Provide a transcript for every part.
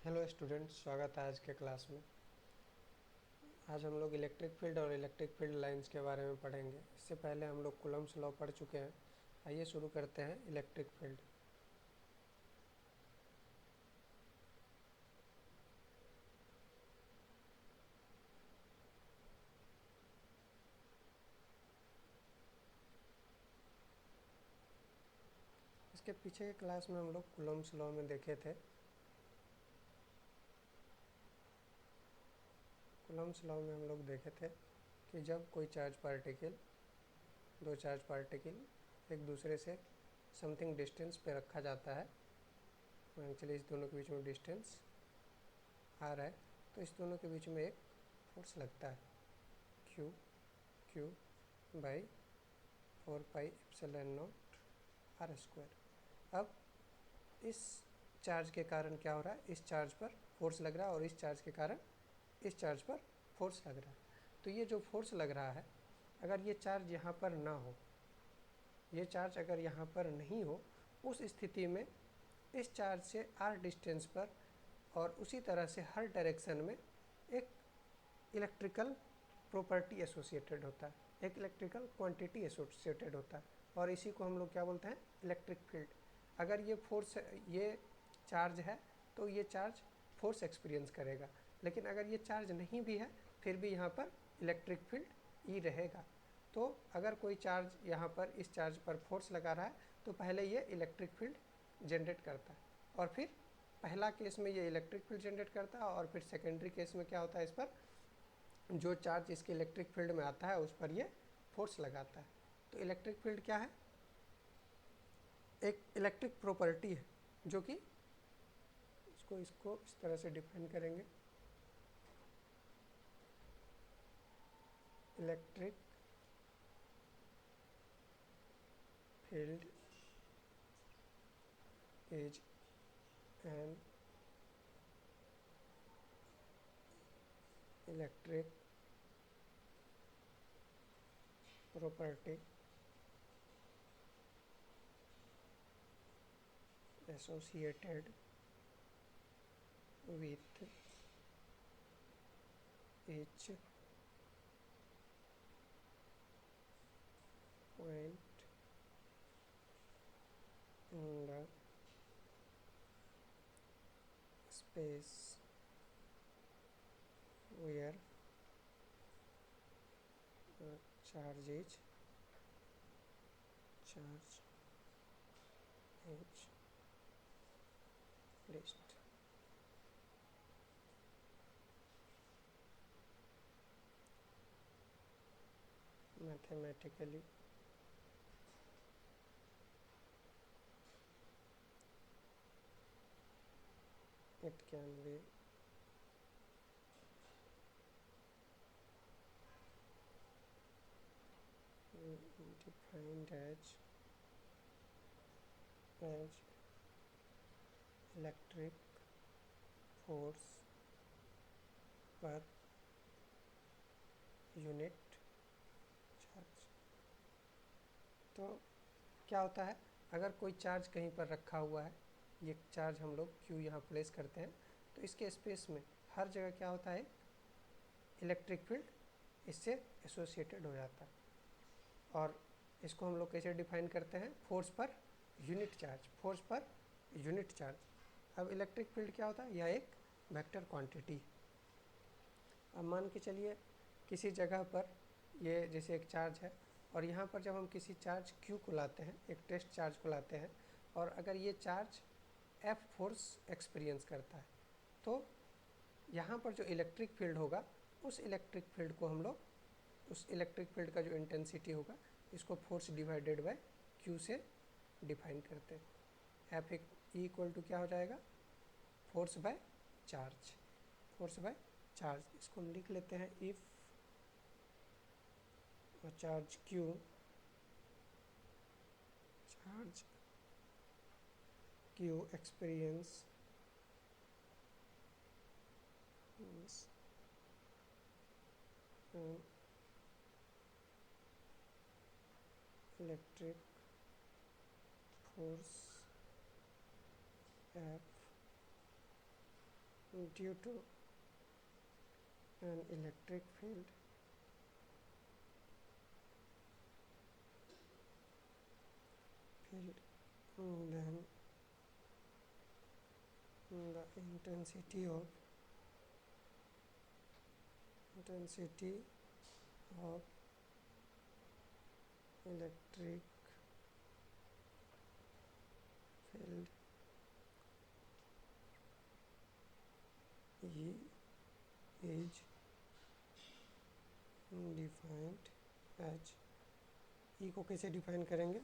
Hello students, स्वागत है आज के क्लास में। आज हम लोग इलेक्ट्रिक फील्ड और इलेक्ट्रिक फील्ड लाइंस के बारे में पढ़ेंगे। इससे पहले हम लोग कूलम्ब्स लॉ पढ़ चुके हैं। आइए शुरू करते हैं इलेक्ट्रिक फील्ड। इसके पीछे के क्लास में हम लोग कूलम्ब्स लॉ में देखे थे। कूलम्ब्स लॉ में हम लोग देखे थे कि जब कोई चार्ज पार्टिकल, दो चार्ज पार्टिकल एक दूसरे से समथिंग डिस्टेंस पे रखा जाता है, चलिए इस दोनों के बीच में डिस्टेंस आ रहा है, तो इस दोनों के बीच में एक फोर्स लगता है, q q by 4πε0 r square. अब इस चार्ज के कारण क्या हो रहा है, इस चार्ज पर फोर्स लग रहा है और इस चार्ज के कारण इस चार्ज पर फोर्स लग रहा है। तो ये जो फोर्स लग रहा है, अगर ये चार्ज यहाँ पर ना हो, ये चार्ज अगर यहाँ पर नहीं हो, उस स्थिति में इस चार्ज से आर डिस्टेंस पर और उसी तरह से हर डायरेक्शन में एक इलेक्ट्रिकल प्रॉपर्टी एसोसिएटेड होता है, एक इलेक्ट्रिकल क्वांटिटी एसोसिएटेड होता है, और इसी को हम लोग क्या बोलते हैं, इलेक्ट्रिक फील्ड। अगर ये फोर्स, ये चार्ज है तो ये चार्ज फोर्स एक्सपीरियंस करेगा, लेकिन अगर ये चार्ज नहीं भी है फिर भी यहाँ पर इलेक्ट्रिक फील्ड ई रहेगा। तो अगर कोई चार्ज यहाँ पर इस चार्ज पर फोर्स लगा रहा है तो पहले ये इलेक्ट्रिक फील्ड जनरेट करता है, और फिर पहला केस में ये इलेक्ट्रिक फील्ड जनरेट करता है, और फिर सेकेंडरी केस में क्या होता है, इस पर जो चार्ज इसके इलेक्ट्रिक फील्ड में आता है उस पर ये फोर्स लगाता है। तो इलेक्ट्रिक फील्ड क्या है, एक इलेक्ट्रिक प्रॉपर्टी है, जो कि इसको इस तरह से डिफाइन करेंगे, electric field is an electric property associated with each point in the space where charge is placed. Mathematically, it can be defined as electric force per unit charge. तो क्या होता है, अगर कोई चार्ज कहीं पर रखा हुआ है, ये चार्ज हम लोग क्यू यहाँ प्लेस करते हैं, तो इसके स्पेस में हर जगह क्या होता है, इलेक्ट्रिक फील्ड इससे एसोसिएटेड हो जाता है। और इसको हम लोग कैसे डिफाइन करते हैं, force per unit charge, force per unit charge. अब इलेक्ट्रिक फील्ड क्या होता है, यह एक वेक्टर क्वांटिटी। अब मान के चलिए किसी जगह पर ये जैसे एक चार्ज है, और यहाँ पर जब हम किसी चार्ज Q को लाते हैं, एक टेस्ट चार्ज को लाते हैं, और अगर ये चार्ज F फोर्स एक्सपीरियंस करता है, तो यहाँ पर जो इलेक्ट्रिक फील्ड होगा, उस इलेक्ट्रिक फील्ड को हम लोग, उस इलेक्ट्रिक फील्ड का जो इंटेंसिटी होगा, इसको फोर्स डिवाइडेड बाय Q से डिफाइन करते हैं। F इक्वल टू क्या हो जाएगा, force by charge, force by charge. इसको हम लिख लेते हैं, if charge Q, charge Q experience electric force F due to an electric field then the intensity of electric field E is defined as, E को कैसे define करेंगे,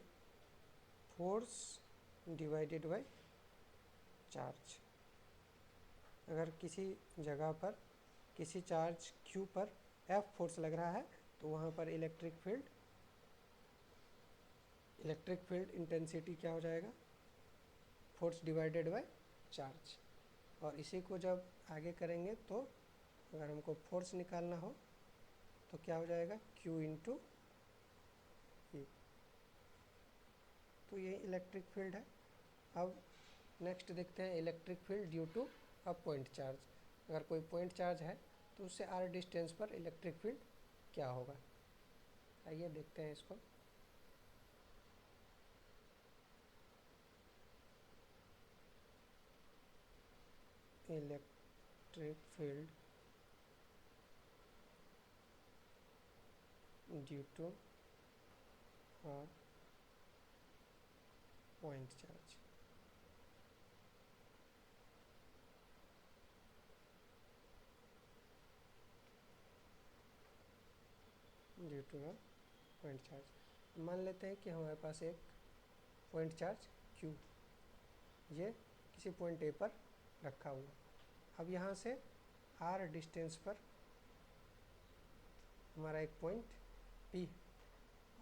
force divided by charge. अगर किसी जगह पर किसी चार्ज Q पर F force लग रहा है तो वहाँ पर इलेक्ट्रिक फील्ड इंटेंसिटी क्या हो जाएगा, फोर्स डिवाइडेड बाय चार्ज। और इसी को जब आगे करेंगे तो अगर हमको फोर्स निकालना हो तो क्या हो जाएगा, Q इंटू E। तो ये इलेक्ट्रिक फील्ड है। अब नेक्स्ट देखते हैं electric field due to a point charge. अगर कोई पॉइंट चार्ज है तो उससे r डिस्टेंस पर इलेक्ट्रिक फील्ड क्या होगा, आइए देखते हैं इसको। Electric field due to a point charge, due to a point charge. मान लेते हैं कि हमारे पास एक पॉइंट चार्ज Q ये किसी पॉइंट A पर रखा हुआ। अब यहाँ से r डिस्टेंस पर हमारा एक पॉइंट P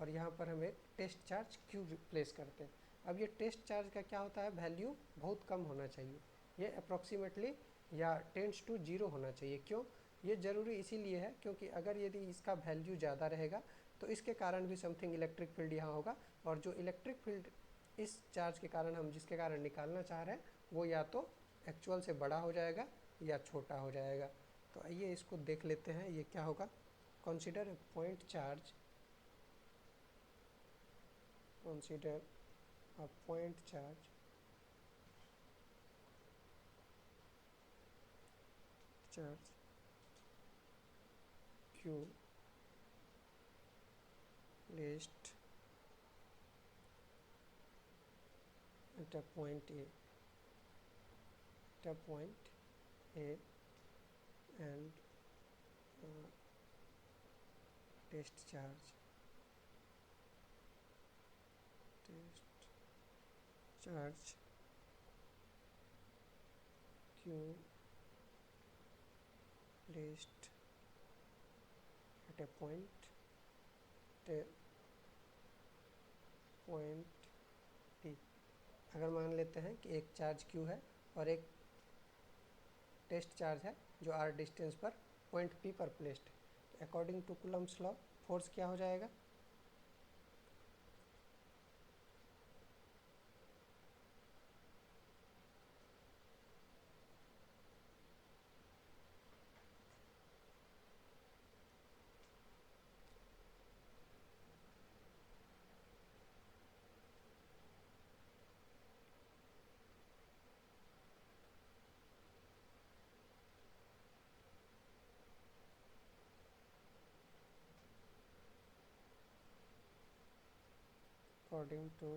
और यहाँ पर हम एक टेस्ट चार्ज Q प्लेस करते हैं। अब ये टेस्ट चार्ज का क्या होता है, वैल्यू बहुत कम होना चाहिए, ये अप्रॉक्सीमेटली या टेंड्स टू 0 होना चाहिए। क्यों, ये ज़रूरी इसीलिए है क्योंकि अगर यदि इसका वैल्यू ज़्यादा रहेगा तो इसके कारण भी समथिंग इलेक्ट्रिक फील्ड यहाँ होगा, और जो इलेक्ट्रिक फील्ड इस चार्ज के कारण हम जिसके कारण निकालना चाह रहे हैं वो या तो एक्चुअल से बड़ा हो जाएगा या छोटा हो जाएगा। तो आइए इसको देख लेते हैं ये क्या होगा। Consider a point charge, consider a point charge Q placed at a point A and test charge Q placed at a point P। अगर मान लेते हैं कि एक चार्ज Q है और एक टेस्ट चार्ज है जो r डिस्टेंस पर पॉइंट P पर प्लेस्ड, तो according to Coulomb's law force क्या हो जाएगा, according to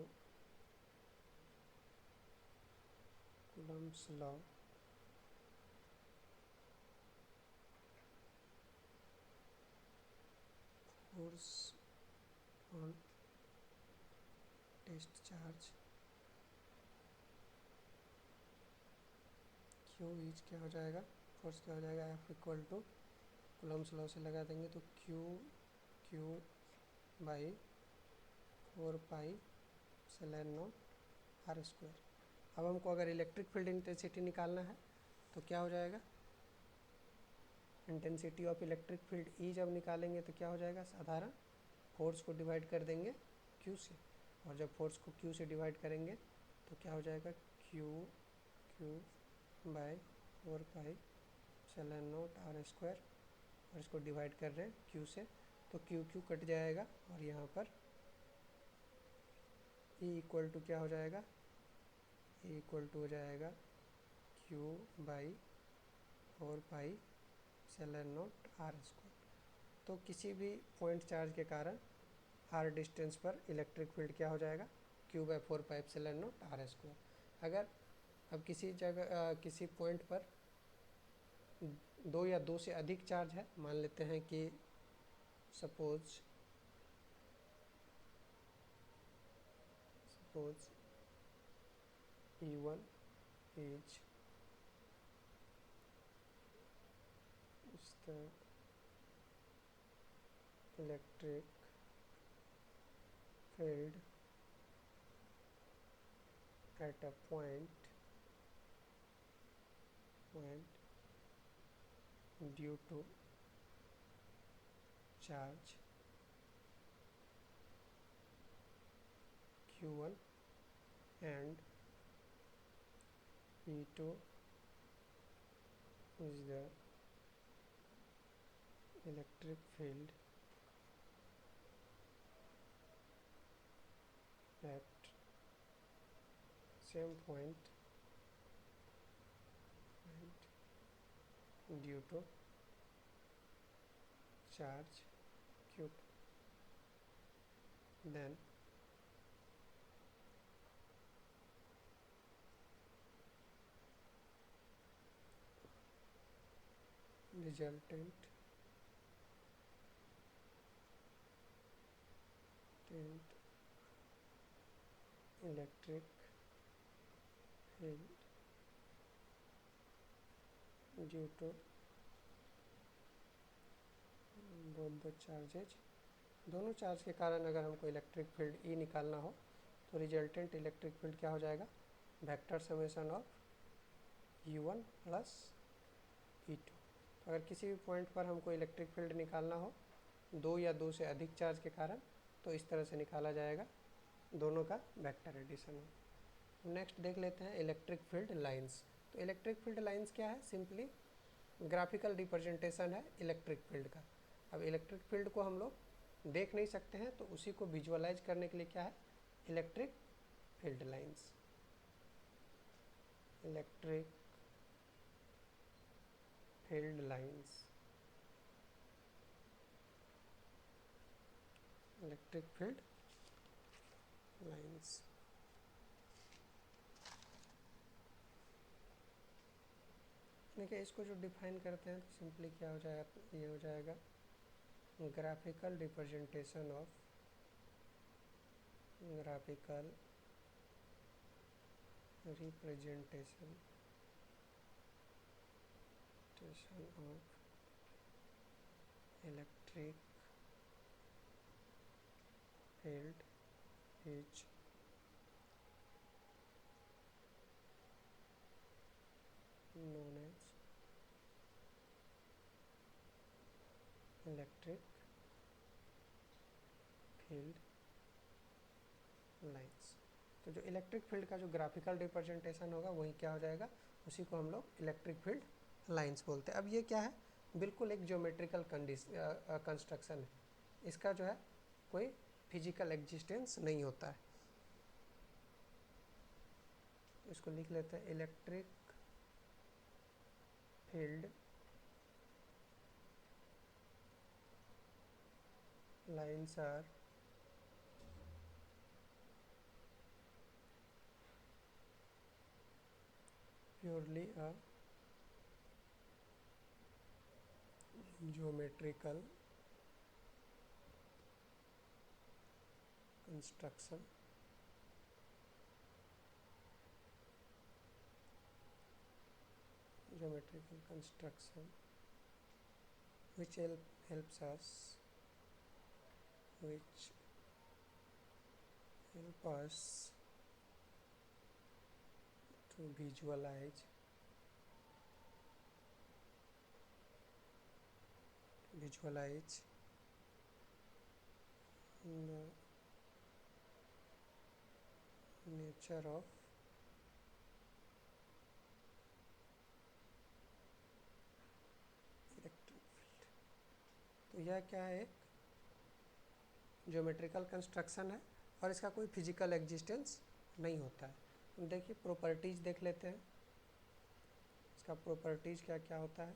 Coulomb's law force on test charge Q is क्या हो जाएगा, फोर्स क्या हो जाएगा, F equal to Coulomb's law से लगा देंगे तो Q बाई 4π/0 r²। अब हमको अगर इलेक्ट्रिक फील्ड इंटेंसिटी निकालना है तो क्या हो जाएगा, intensity of electric field E जब निकालेंगे तो क्या हो जाएगा, साधारण फोर्स को डिवाइड कर देंगे Q से, और जब फोर्स को Q से डिवाइड करेंगे तो क्या हो जाएगा, Q by 4 pi epsilon naught r square, और इसको डिवाइड कर रहे हैं क्यू से, तो क्यू क्यू कट जाएगा और यहाँ पर E इक्वल टू क्या हो जाएगा, E इक्वल टू हो जाएगा Q by 4 pi epsilon naught r square. तो किसी भी पॉइंट चार्ज के कारण आर डिस्टेंस पर इलेक्ट्रिक फील्ड क्या हो जाएगा, Q by 4 pi epsilon naught r square. अगर अब किसी जगह किसी पॉइंट पर दो या दो से अधिक चार्ज है, मान लेते हैं कि suppose E1 is the electric field at a point due to charge Q1 and E2 is the electric field at same point due to charge Q2, then resultant electric field due to both the charges, दोनों charge के कारण अगर हमको electric field E निकालना हो तो resultant electric field क्या हो जाएगा, vector summation of U1 plus E2। तो अगर किसी भी पॉइंट पर हमको इलेक्ट्रिक फील्ड निकालना हो दो या दो से अधिक चार्ज के कारण, तो इस तरह से निकाला जाएगा, दोनों का वेक्टर एडिशन हो। नेक्स्ट देख लेते हैं इलेक्ट्रिक फील्ड लाइंस। तो इलेक्ट्रिक फील्ड लाइंस क्या है, सिंपली ग्राफिकल रिप्रेजेंटेशन है इलेक्ट्रिक फील्ड का। अब इलेक्ट्रिक फील्ड को हम लोग देख नहीं सकते हैं, तो उसी को विजुअलाइज करने के लिए क्या है, electric field lines. Electric field lines, electric field lines. देखिए इसको जो डिफाइन करते हैं तो सिंपली क्या हो जाएगा, ये हो जाएगा graphical representation of electric field is known as electric field lines. तो जो इलेक्ट्रिक फील्ड का जो ग्राफिकल रिप्रेजेंटेशन होगा वही क्या हो जाएगा, उसी को हम लोग इलेक्ट्रिक फील्ड लाइंस बोलते हैं। अब ये क्या है, बिल्कुल एक ज्योमेट्रिकल कंस्ट्रक्शन है, इसका जो है कोई फिजिकल एग्जिस्टेंस नहीं होता है। इसको लिख लेते हैं, electric field lines are purely a geometrical construction which helps us to visualize the nature of तो यह क्या है, एक ज्योमेट्रिकल कंस्ट्रक्शन है और इसका कोई फिजिकल एग्जिस्टेंस नहीं होता है। हम देखिए प्रॉपर्टीज़ देख लेते हैं, इसका प्रॉपर्टीज़ क्या क्या होता है।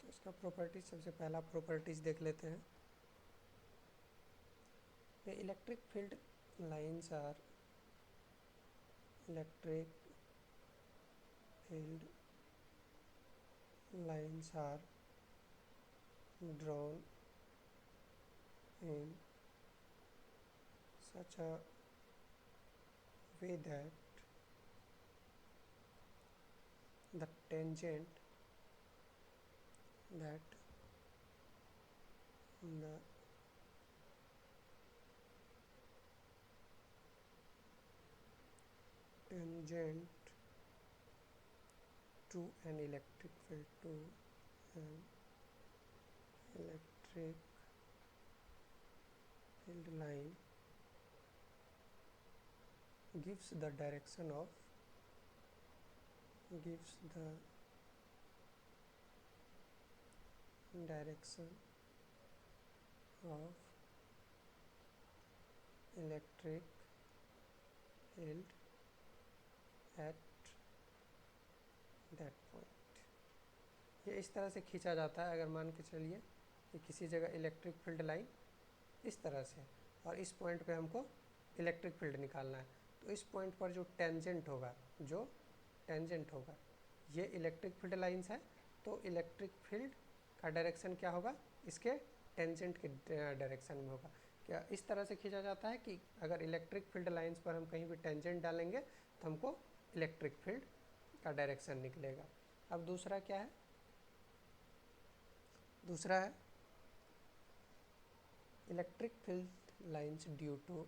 तो इसका प्रॉपर्टीज, सबसे पहला प्रॉपर्टीज़ देख लेते हैं। The electric field lines are electric field lines are drawn in such a way that the tangent the tangent to an electric field line gives the direction of electric field at that point। ये इस तरह से खींचा जाता है, अगर मान के चलिए कि किसी जगह इलेक्ट्रिक फील्ड लाइन इस तरह से और इस पॉइंट पे हमको इलेक्ट्रिक फील्ड निकालना है, तो इस पॉइंट पर जो टेंजेंट होगा ये इलेक्ट्रिक फील्ड लाइंस है, तो इलेक्ट्रिक फील्ड का डायरेक्शन क्या होगा, इसके टेंजेंट के डायरेक्शन में होगा। क्या इस तरह से खींचा जाता है कि अगर इलेक्ट्रिक फील्ड लाइंस पर हम कहीं भी टेंजेंट डालेंगे तो हमको इलेक्ट्रिक फील्ड का डायरेक्शन निकलेगा। अब दूसरा क्या है, दूसरा है electric field lines due to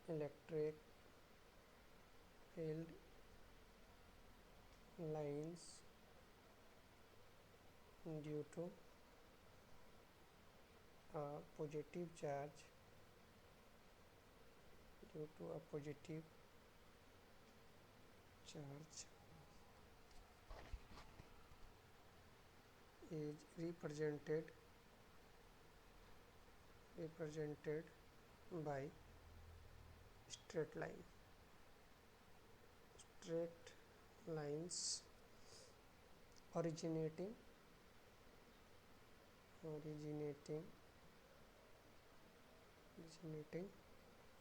electric field lines due to a positive charge is represented by straight lines originating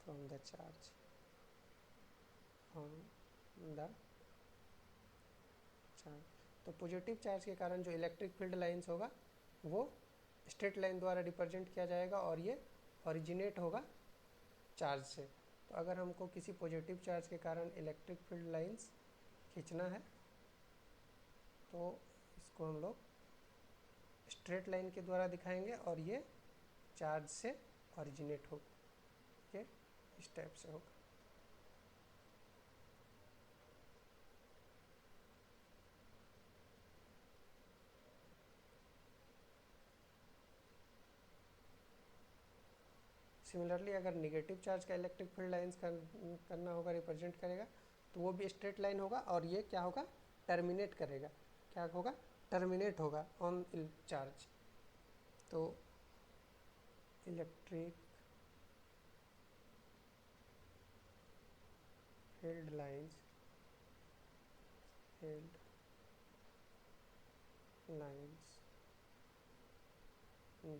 from the charge तो पॉजिटिव चार्ज के कारण जो इलेक्ट्रिक फील्ड लाइंस होगा वो स्ट्रेट लाइन द्वारा रिप्रेजेंट किया जाएगा और ये ओरिजिनेट होगा चार्ज से। तो अगर हमको किसी पॉजिटिव चार्ज के कारण इलेक्ट्रिक फील्ड लाइंस खींचना है तो इसको हम लोग स्ट्रेट लाइन के द्वारा दिखाएंगे और ये चार्ज से ओरिजिनेट होगा, ये इस टाइप से होगा। सिमिलरली अगर निगेटिव चार्ज का इलेक्ट्रिक फील्ड लाइंस करना होगा, रिप्रेजेंट करेगा, तो वो भी स्ट्रेट लाइन होगा और ये क्या होगा, टर्मिनेट करेगा, क्या होगा, टर्मिनेट होगा ऑन चार्ज। तो electric field lines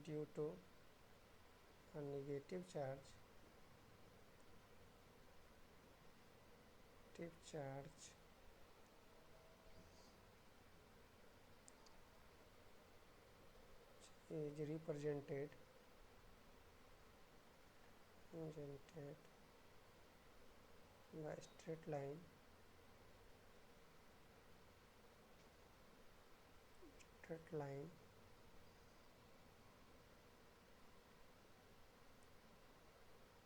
due to a negative charge is represented by straight line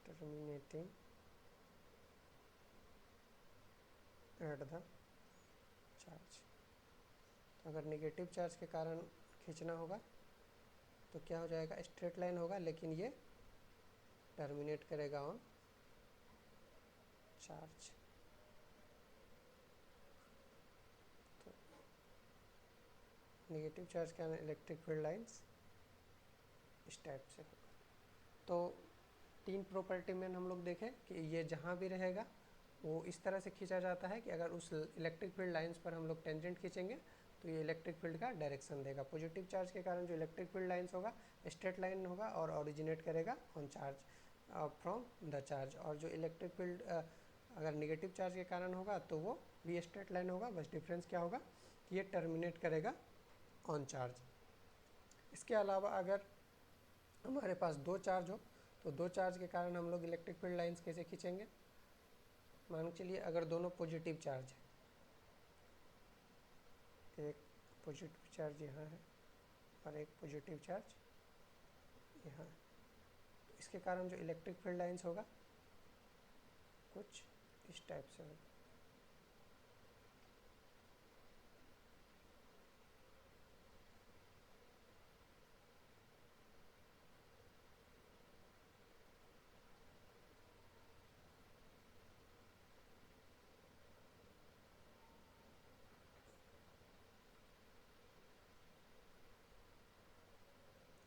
terminating at the charge। तो अगर नेगेटिव चार्ज के कारण खींचना होगा तो क्या हो जाएगा, स्ट्रेट लाइन होगा लेकिन ये टर्मिनेट करेगा ऑन चार्ज। नेगेटिव चार्ज के कारण इलेक्ट्रिक फील्ड लाइंस इस टाइप से होगा। तो 3 प्रॉपर्टी में हम लोग देखें कि ये जहाँ भी रहेगा वो इस तरह से खींचा जाता है कि अगर उस इलेक्ट्रिक फील्ड लाइंस पर हम लोग टेंजेंट खींचेंगे तो ये इलेक्ट्रिक फील्ड का डायरेक्शन देगा। पॉजिटिव चार्ज के कारण जो इलेक्ट्रिक फील्ड लाइंस होगा स्ट्रेट लाइन होगा और ओरिजिनेट करेगा on charge from the charge, और जो इलेक्ट्रिक फील्ड अगर नेगेटिव चार्ज के कारण होगा तो वो भी स्ट्रेट लाइन होगा, बस डिफरेंस क्या होगा कि ये टर्मिनेट करेगा ऑन चार्ज। इसके अलावा अगर हमारे पास 2 चार्ज हो तो 2 चार्ज के कारण हम लोग इलेक्ट्रिक फील्ड लाइंस कैसे खींचेंगे। मान के चलिए अगर दोनों पॉजिटिव चार्ज है, एक पॉजिटिव चार्ज यहाँ है और एक पॉजिटिव चार्ज यहाँ है, तो इसके कारण जो इलेक्ट्रिक फील्ड लाइंस होगा कुछ इस टाइप से होगा।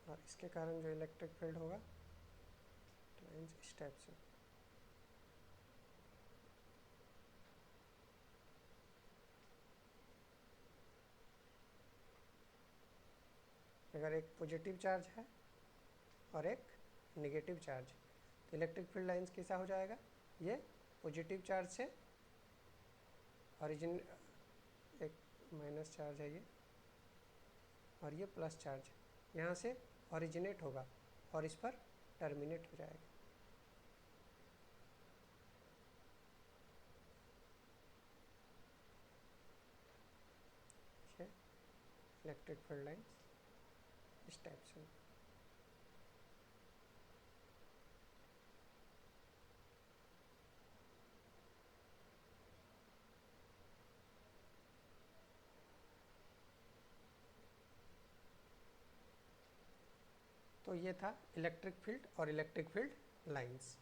और इसके कारण जो इलेक्ट्रिक फील्ड होगा तो लाइंस इस टाइप से। अगर एक पॉजिटिव चार्ज है और एक नेगेटिव चार्ज, तो इलेक्ट्रिक फील्ड लाइंस कैसा हो जाएगा, ये पॉजिटिव चार्ज से ओरिजिन, एक माइनस चार्ज है ये और ये प्लस चार्ज यहाँ से ओरिजिनेट होगा और इस पर टर्मिनेट हो जाएगा। ठीक है, इलेक्ट्रिक फील्ड लाइंस इस टाइप से। तो ये था इलेक्ट्रिक फील्ड और इलेक्ट्रिक फील्ड लाइंस।